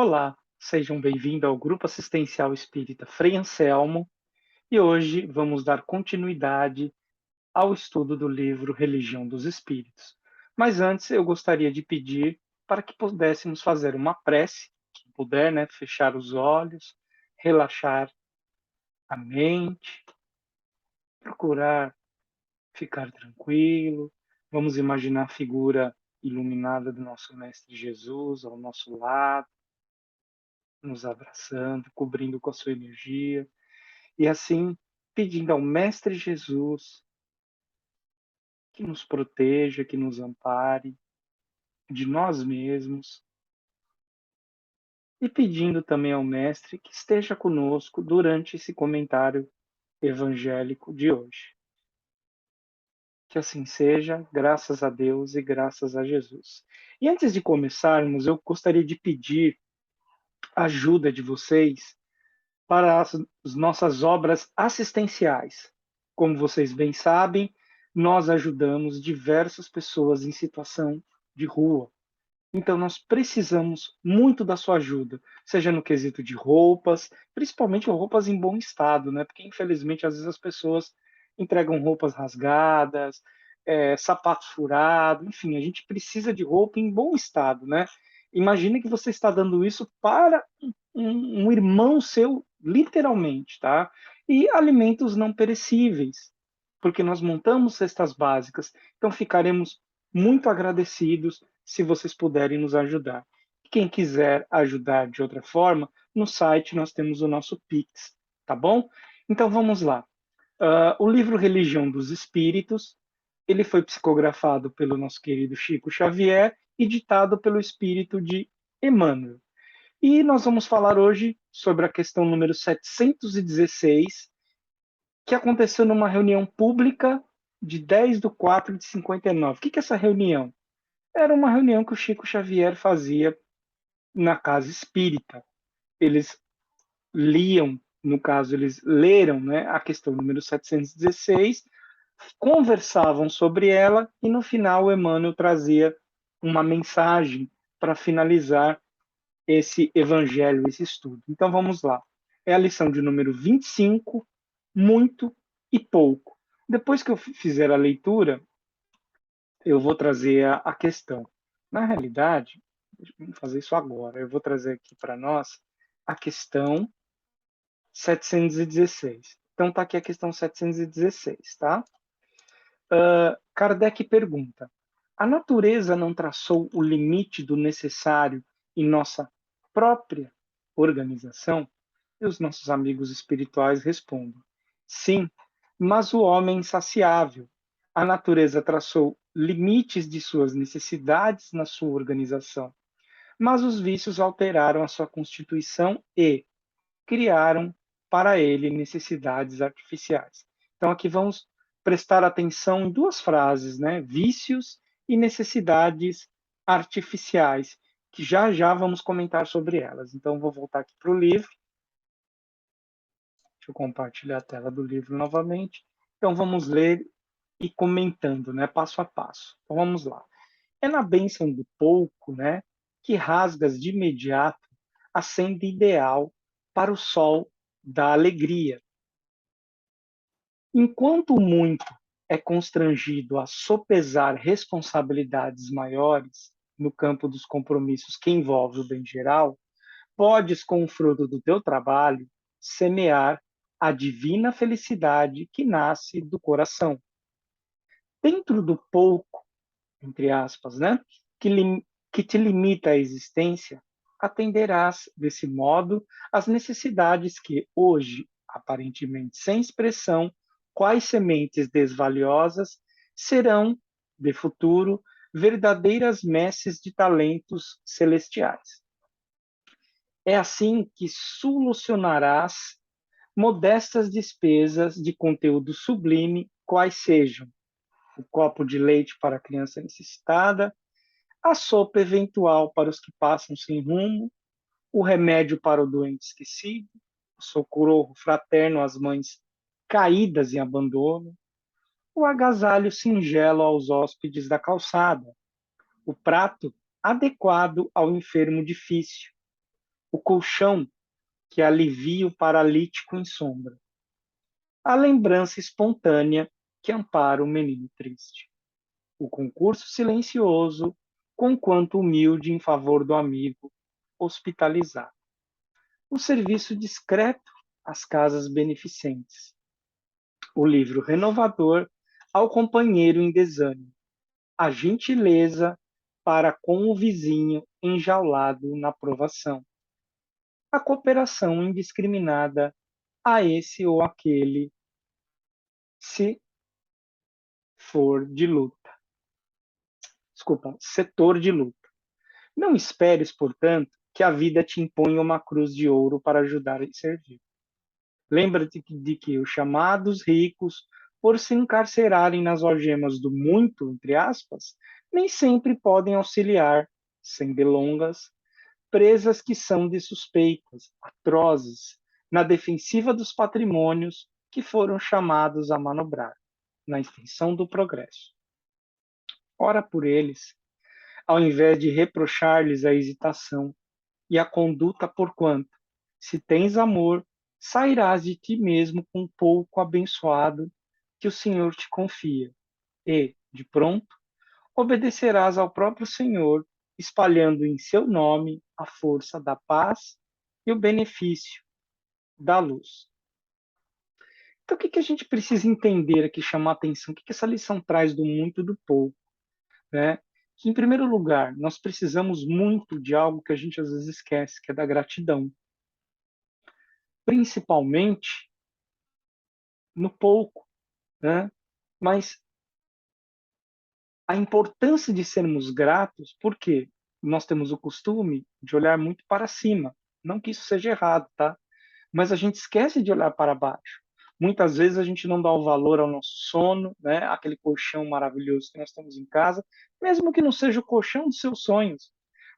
Olá, sejam bem-vindos ao Grupo Assistencial Espírita Frei Anselmo e hoje vamos dar continuidade ao estudo do livro Religião dos Espíritos. Mas antes eu gostaria de pedir para que pudéssemos fazer uma prece, quem puder, né, fechar os olhos, relaxar a mente, procurar ficar tranquilo. Vamos imaginar a figura iluminada do nosso Mestre Jesus ao nosso lado, nos abraçando, cobrindo com a sua energia. E assim, pedindo ao Mestre Jesus que nos proteja, que nos ampare de nós mesmos, e pedindo também ao Mestre que esteja conosco durante esse comentário evangélico de hoje. Que assim seja, graças a Deus e graças a Jesus. E antes de começarmos, eu gostaria de pedir a ajuda de vocês para as nossas obras assistenciais. Como vocês bem sabem, nós ajudamos diversas pessoas em situação de rua. Então, nós precisamos muito da sua ajuda, seja no quesito de roupas, principalmente roupas em bom estado, né? Porque, infelizmente, às vezes as pessoas entregam roupas rasgadas, sapato furado, enfim, a gente precisa de roupa em bom estado, né? Imagine que você está dando isso para um irmão seu, literalmente, tá? E alimentos não perecíveis, porque nós montamos cestas básicas, então ficaremos muito agradecidos se vocês puderem nos ajudar. Quem quiser ajudar de outra forma, no site nós temos o nosso Pix, tá bom? Então vamos lá. O livro Religião dos Espíritos, ele foi psicografado pelo nosso querido Chico Xavier e ditado pelo espírito de Emmanuel. E nós vamos falar hoje sobre a questão número 716, que aconteceu numa reunião pública de 10/4/59. O que é essa reunião? Era uma reunião que o Chico Xavier fazia na casa espírita. Eles liam, no caso, eles leram, né, a questão número 716, conversavam sobre ela e no final o Emmanuel trazia uma mensagem para finalizar esse evangelho, esse estudo. Então vamos lá. É a lição de número 25, muito e pouco. Depois que eu fizer a leitura, eu vou trazer a questão. Na realidade, vamos fazer isso agora. Eu vou trazer aqui para nós a questão 716. Então está aqui a questão 716, tá? Kardec pergunta: a natureza não traçou o limite do necessário em nossa própria organização? E os nossos amigos espirituais respondem: sim, mas o homem é insaciável. A natureza traçou limites de suas necessidades na sua organização, mas os vícios alteraram a sua constituição e criaram para ele necessidades artificiais. Então aqui vamos prestar atenção em duas frases, né? Vícios e necessidades artificiais, que já já vamos comentar sobre elas. Então vou voltar aqui para o livro. Deixa eu compartilhar a tela do livro novamente. Então vamos ler e comentando, né, passo a passo. Então vamos lá. É na bênção do pouco, né, que rasgas de imediato a senda ideal para o sol da alegria. Enquanto o muito é constrangido a sopesar responsabilidades maiores no campo dos compromissos que envolve o bem geral, podes, com o fruto do teu trabalho, semear a divina felicidade que nasce do coração. Dentro do pouco, entre aspas, né, que te limita a existência, atenderás, desse modo, às necessidades que, hoje, aparentemente sem expressão, quais sementes desvaliosas, serão, de futuro, verdadeiras messes de talentos celestiais. É assim que solucionarás modestas despesas de conteúdo sublime, quais sejam o copo de leite para a criança necessitada, a sopa eventual para os que passam sem rumo, o remédio para o doente esquecido, o socorro fraterno às mães caídas em abandono, o agasalho singelo aos hóspedes da calçada, o prato adequado ao enfermo difícil, o colchão que alivia o paralítico em sombra, a lembrança espontânea que ampara o menino triste, o concurso silencioso, conquanto humilde em favor do amigo hospitalizado, o serviço discreto às casas beneficentes, o livro renovador ao companheiro em desânimo, a gentileza para com o vizinho enjaulado na provação, a cooperação indiscriminada a esse ou aquele, se for de luta. Desculpa, setor de luta. Não esperes, portanto, que a vida te imponha uma cruz de ouro para ajudar e servir. Lembra-te de que os chamados ricos, por se encarcerarem nas algemas do muito, entre aspas, nem sempre podem auxiliar, sem delongas, presas que são de suspeitas, atrozes, na defensiva dos patrimônios que foram chamados a manobrar, na extensão do progresso. Ora por eles, ao invés de reprochar-lhes a hesitação e a conduta porquanto, se tens amor, sairás de ti mesmo com pouco abençoado que o Senhor te confia, e, de pronto, obedecerás ao próprio Senhor, espalhando em seu nome a força da paz e o benefício da luz. Então, o que a gente precisa entender aqui, chamar atenção? O que essa lição traz do muito e do pouco? Né? Que, em primeiro lugar, nós precisamos muito de algo que a gente às vezes esquece, que é da gratidão. Principalmente no pouco, né? Mas a importância de sermos gratos, porque nós temos o costume de olhar muito para cima. Não que isso seja errado, tá? Mas a gente esquece de olhar para baixo. Muitas vezes a gente não dá o valor ao nosso sono, né? Aquele colchão maravilhoso que nós temos em casa, mesmo que não seja o colchão dos seus sonhos,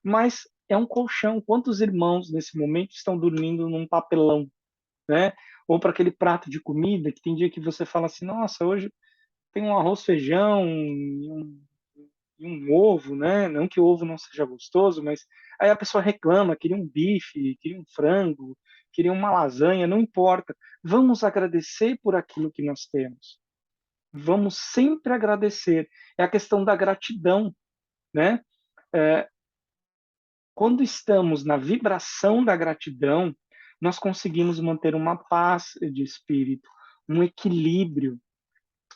mas é um colchão. Quantos irmãos nesse momento estão dormindo num papelão, né? Ou para aquele prato de comida que tem dia que você fala assim, nossa, hoje tem um arroz, feijão e um ovo, né? Não que o ovo não seja gostoso, mas aí a pessoa reclama, queria um bife, queria um frango, queria uma lasanha, não importa. Vamos agradecer por aquilo que nós temos. Vamos sempre agradecer. É a questão da gratidão, né? É, quando estamos na vibração da gratidão, nós conseguimos manter uma paz de espírito, um equilíbrio.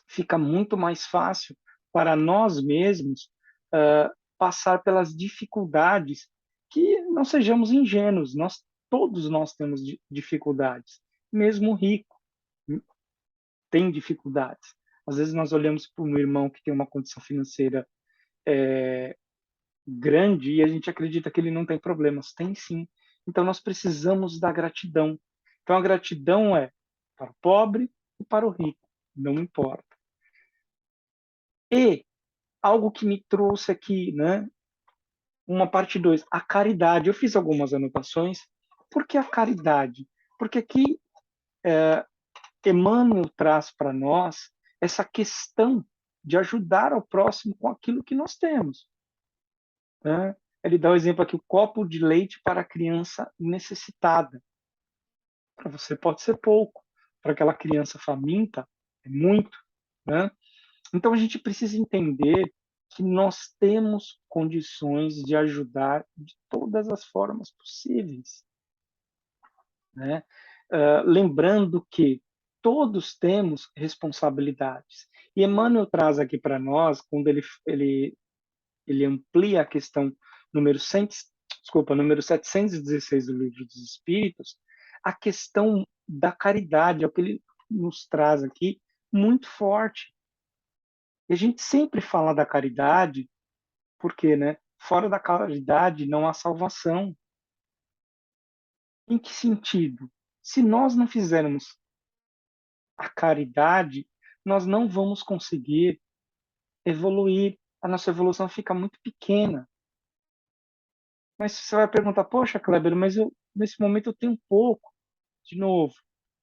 Fica muito mais fácil para nós mesmos passar pelas dificuldades, que não sejamos ingênuos, todos nós temos dificuldades, mesmo o rico tem dificuldades. Às vezes nós olhamos para um irmão que tem uma condição financeira grande e a gente acredita que ele não tem problemas. Tem sim. Então nós precisamos da gratidão. Então a gratidão é para o pobre e para o rico, não importa. E algo que me trouxe aqui, né? Uma parte 2, a caridade. Eu fiz algumas anotações. Por que a caridade? Porque aqui Emmanuel traz para nós essa questão de ajudar ao próximo com aquilo que nós temos. Né? Ele dá o exemplo aqui, o copo de leite para a criança necessitada. Para você pode ser pouco, para aquela criança faminta é muito. Né? Então a gente precisa entender que nós temos condições de ajudar de todas as formas possíveis. Né? Lembrando que todos temos responsabilidades. E Emmanuel traz aqui para nós, quando ele amplia a questão número 100, número 716 do Livro dos Espíritos, a questão da caridade, é o que ele nos traz aqui, muito forte. E a gente sempre fala da caridade, porque, né, fora da caridade não há salvação. Em que sentido? Se nós não fizermos a caridade, nós não vamos conseguir evoluir. A nossa evolução fica muito pequena. Mas você vai perguntar, poxa, Kleber, mas nesse momento eu tenho pouco. De novo,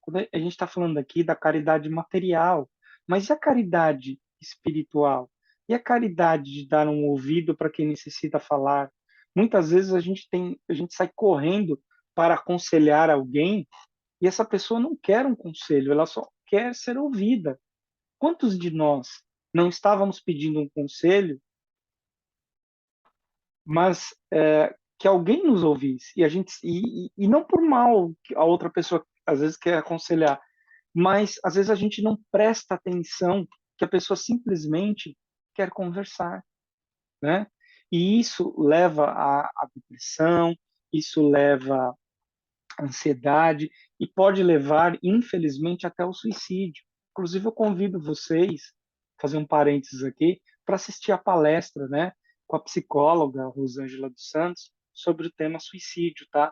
quando a gente está falando aqui da caridade material, mas e a caridade espiritual? E a caridade de dar um ouvido para quem necessita falar? Muitas vezes a gente sai correndo para aconselhar alguém e essa pessoa não quer um conselho, ela só quer ser ouvida. Quantos de nós não estávamos pedindo um conselho, mas que alguém nos ouvisse e a gente e não por mal que a outra pessoa às vezes quer aconselhar, mas às vezes a gente não presta atenção que a pessoa simplesmente quer conversar, né? E isso leva à depressão, isso leva à ansiedade e pode levar, infelizmente, até o suicídio. Inclusive, eu convido vocês, fazer um parênteses aqui, para assistir a palestra, né, com a psicóloga Rosângela dos Santos sobre o tema suicídio, tá?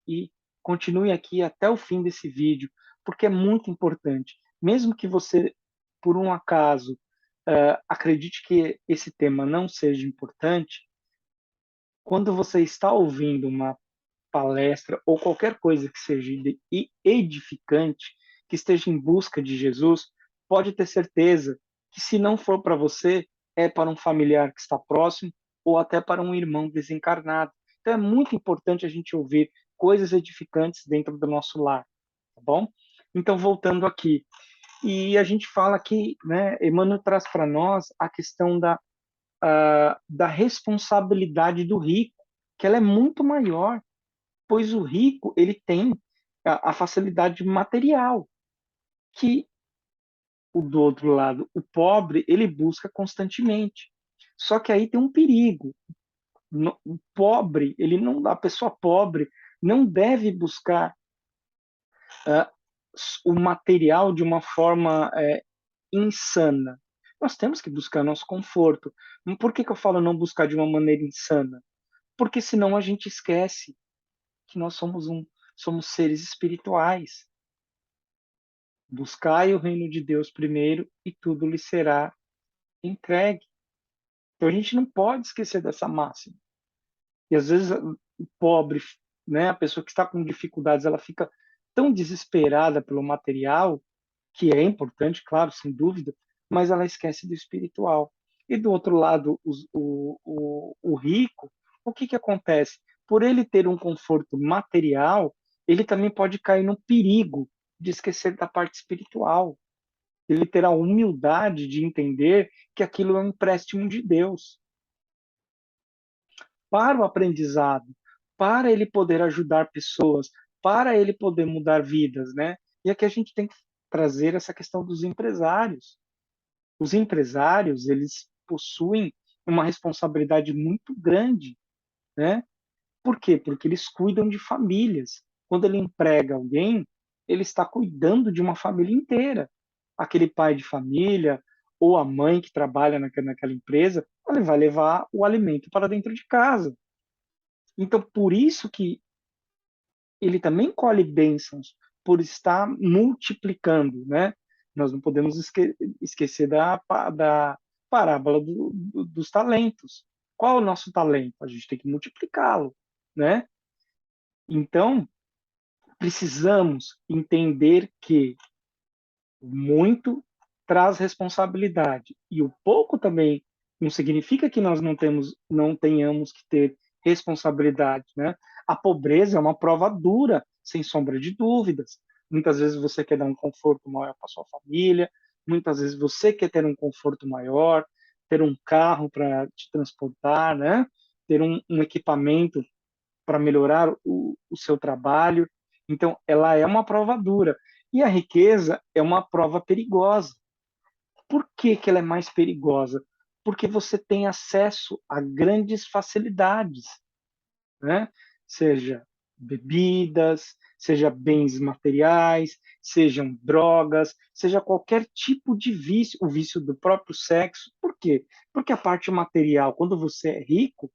E continue aqui até o fim desse vídeo, porque é muito importante. Mesmo que você, por um acaso, acredite que esse tema não seja importante, quando você está ouvindo uma palestra ou qualquer coisa que seja edificante, que esteja em busca de Jesus, pode ter certeza que se não for para você, é para um familiar que está próximo ou até para um irmão desencarnado. Então é muito importante a gente ouvir coisas edificantes dentro do nosso lar, tá bom? Então voltando aqui, e a gente fala que, né, Emmanuel traz para nós a questão da responsabilidade do rico, que ela é muito maior, pois o rico ele tem a facilidade material, que o do outro lado, o pobre, ele busca constantemente. Só que aí tem um perigo. O pobre, ele não, a pessoa pobre não deve buscar uh, o material de uma forma insana. Nós temos que buscar nosso conforto. Por que eu falo não buscar de uma maneira insana? Porque senão a gente esquece que nós somos seres espirituais. Buscai o reino de Deus primeiro e tudo lhe será entregue. Então a gente não pode esquecer dessa máxima. E às vezes o pobre, né, a pessoa que está com dificuldades, ela fica tão desesperada pelo material, que é importante, claro, sem dúvida, mas ela esquece do espiritual. E do outro lado, o rico, o que acontece? Por ele ter um conforto material, ele também pode cair no perigo de esquecer da parte espiritual. Ele ter a humildade de entender que aquilo é um empréstimo de Deus para o aprendizado, para ele poder ajudar pessoas, para ele poder mudar vidas, né? E aqui a gente tem que trazer essa questão dos empresários. Os empresários, eles possuem uma responsabilidade muito grande, né? Por quê? Porque eles cuidam de famílias. Quando ele emprega alguém, ele está cuidando de uma família inteira. Aquele pai de família ou a mãe que trabalha naquela empresa, ele vai levar o alimento para dentro de casa. Então, por isso que ele também colhe bênçãos por estar multiplicando, né? Nós não podemos esquecer da parábola dos talentos. Qual é o nosso talento? A gente tem que multiplicá-lo, né? Então, precisamos entender que o muito traz responsabilidade e o pouco também não significa que nós não tenhamos que ter responsabilidade, né? A pobreza é uma prova dura, sem sombra de dúvidas. Muitas vezes você quer dar um conforto maior para sua família, muitas vezes você quer ter um conforto maior, ter um carro para te transportar, né? Ter um equipamento para melhorar o seu trabalho. Então, ela é uma prova dura. E a riqueza é uma prova perigosa. Por que, que ela é mais perigosa? Porque você tem acesso a grandes facilidades, né? Seja bebidas, seja bens materiais, sejam drogas, seja qualquer tipo de vício, o vício do próprio sexo. Por quê? Porque a parte material, quando você é rico,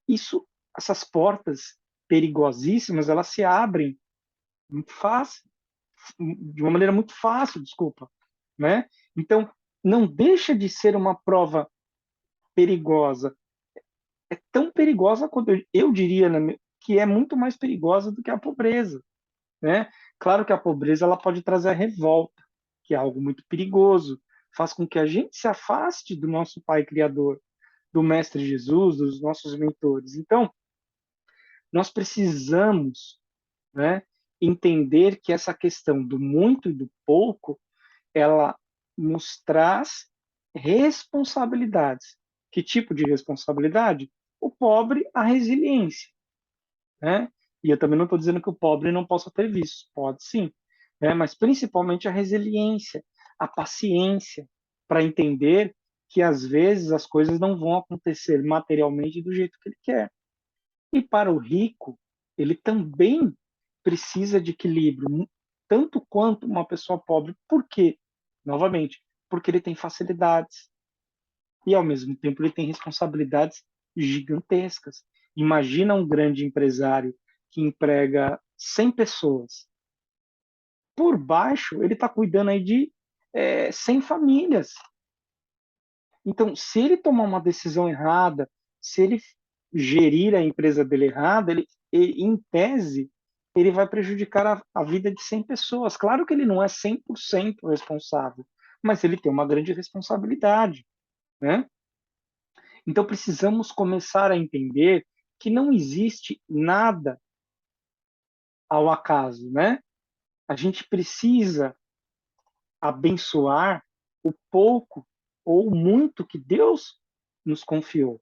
isso, essas portas perigosíssimas, elas se abrem muito fácil, de uma maneira muito fácil, desculpa, né? Então, não deixa de ser uma prova perigosa. É tão perigosa quanto eu diria, né, que é muito mais perigosa do que a pobreza, né? Claro que a pobreza ela pode trazer a revolta, que é algo muito perigoso, faz com que a gente se afaste do nosso Pai Criador, do Mestre Jesus, dos nossos mentores. Então, nós precisamos né? Entender que essa questão do muito e do pouco, ela nos traz responsabilidades. Que tipo de responsabilidade? O pobre, a resiliência, né? E eu também não estou dizendo que o pobre não possa ter vícios, pode sim, né? Mas principalmente a resiliência, a paciência, para entender que às vezes as coisas não vão acontecer materialmente do jeito que ele quer. E para o rico, ele também precisa de equilíbrio, tanto quanto uma pessoa pobre. Por quê? Novamente, porque ele tem facilidades e, ao mesmo tempo, ele tem responsabilidades gigantescas. Imagina um grande empresário que emprega 100 pessoas. Por baixo, ele está cuidando aí de 100 famílias. Então, se ele tomar uma decisão errada, se ele gerir a empresa dele errada, em tese, ele vai prejudicar a vida de 100 pessoas. Claro que ele não é 100% responsável, mas ele tem uma grande responsabilidade, né? Então, precisamos começar a entender que não existe nada ao acaso, né? A gente precisa abençoar o pouco ou muito que Deus nos confiou.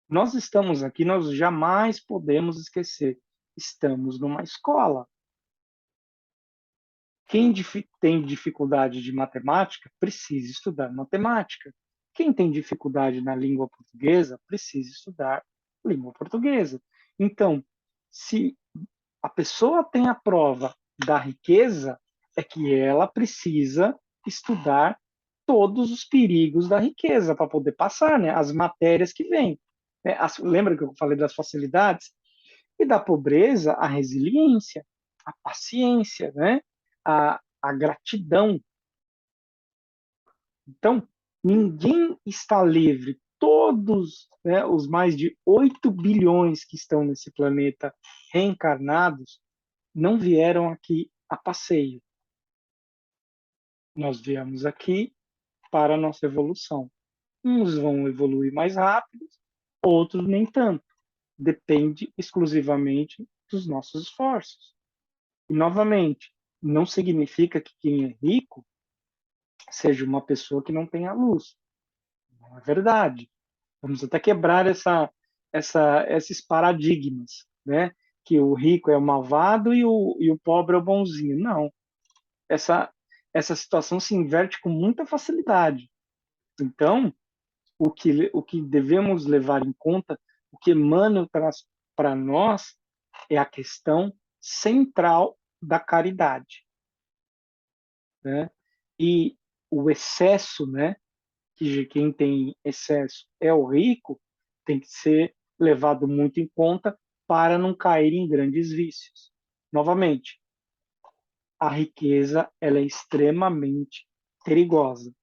Nós estamos aqui, nós jamais podemos esquecer. Estamos numa escola. Quem tem dificuldade de matemática precisa estudar matemática. Quem tem dificuldade na língua portuguesa precisa estudar língua portuguesa. Então, se a pessoa tem a prova da riqueza, é que ela precisa estudar todos os perigos da riqueza para poder passar, né? As matérias que vêm. Né? Lembra que eu falei das facilidades? E da pobreza, a resiliência, a paciência, né? A gratidão. Então, ninguém está livre. Todos, né, os mais de 8 bilhões que estão nesse planeta reencarnados não vieram aqui a passeio. Nós viemos aqui para a nossa evolução. Uns vão evoluir mais rápido, outros nem tanto. Depende exclusivamente dos nossos esforços. E, novamente, não significa que quem é rico seja uma pessoa que não tenha luz. Não é verdade. Vamos até quebrar esses paradigmas, né? Que o rico é o malvado e o pobre é o bonzinho. Não. Essa, essa situação se inverte com muita facilidade. Então, o que devemos levar em conta, o que Emmanuel traz para nós, é a questão central da caridade, né? E o excesso, né? Que quem tem excesso é o rico, tem que ser levado muito em conta para não cair em grandes vícios. Novamente, a riqueza ela é extremamente perigosa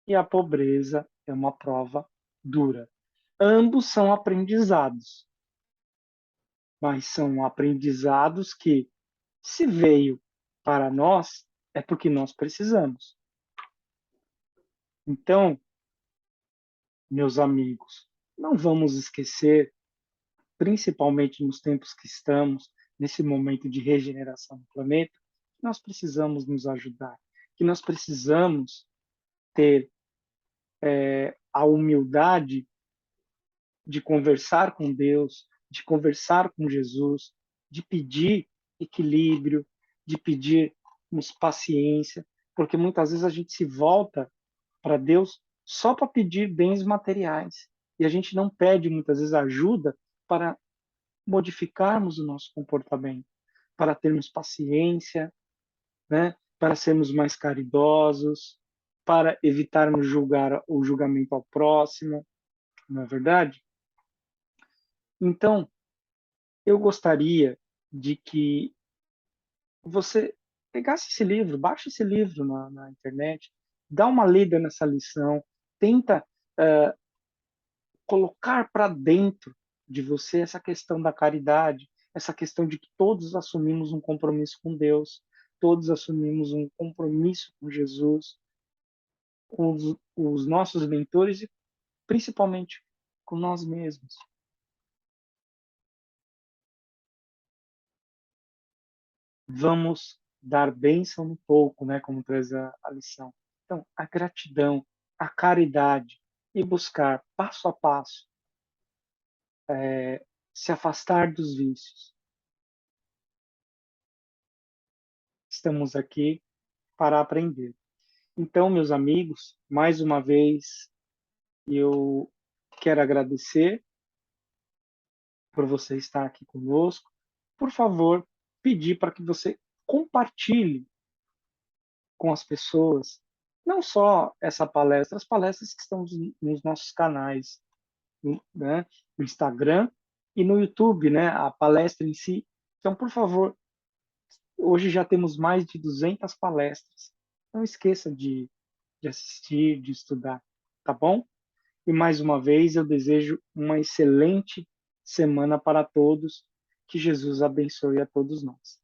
e a pobreza é uma prova dura. Ambos são aprendizados, mas são aprendizados que, se veio para nós, é porque nós precisamos. Então, meus amigos, não vamos esquecer, principalmente nos tempos que estamos, nesse momento de regeneração do planeta, que nós precisamos nos ajudar, que nós precisamos ter a humildade de conversar com Deus, de conversar com Jesus, de pedir equilíbrio, de pedirmos paciência, porque muitas vezes a gente se volta para Deus só para pedir bens materiais e a gente não pede muitas vezes ajuda para modificarmos o nosso comportamento, para termos paciência, né? Para sermos mais caridosos, para evitarmos julgar o julgamento ao próximo, não é verdade? Então, eu gostaria de que você pegasse esse livro, baixe esse livro na internet, dá uma lida nessa lição, tenta colocar para dentro de você essa questão da caridade, essa questão de que todos assumimos um compromisso com Deus, todos assumimos um compromisso com Jesus, com os nossos mentores e principalmente com nós mesmos. vamos dar bênção no pouco, né, como traz a lição. Então, a gratidão, a caridade e buscar passo a passo se afastar dos vícios. Estamos aqui para aprender. Então, meus amigos, mais uma vez eu quero agradecer por você estar aqui conosco. Por favor, pedir para que você compartilhe com as pessoas, não só essa palestra, as palestras que estão nos nossos canais, né, no Instagram e no YouTube, né, a palestra em si. Então, por favor, hoje já temos mais de 200 palestras. Não esqueça de assistir, de estudar, tá bom? E mais uma vez eu desejo uma excelente semana para todos. Que Jesus abençoe a todos nós.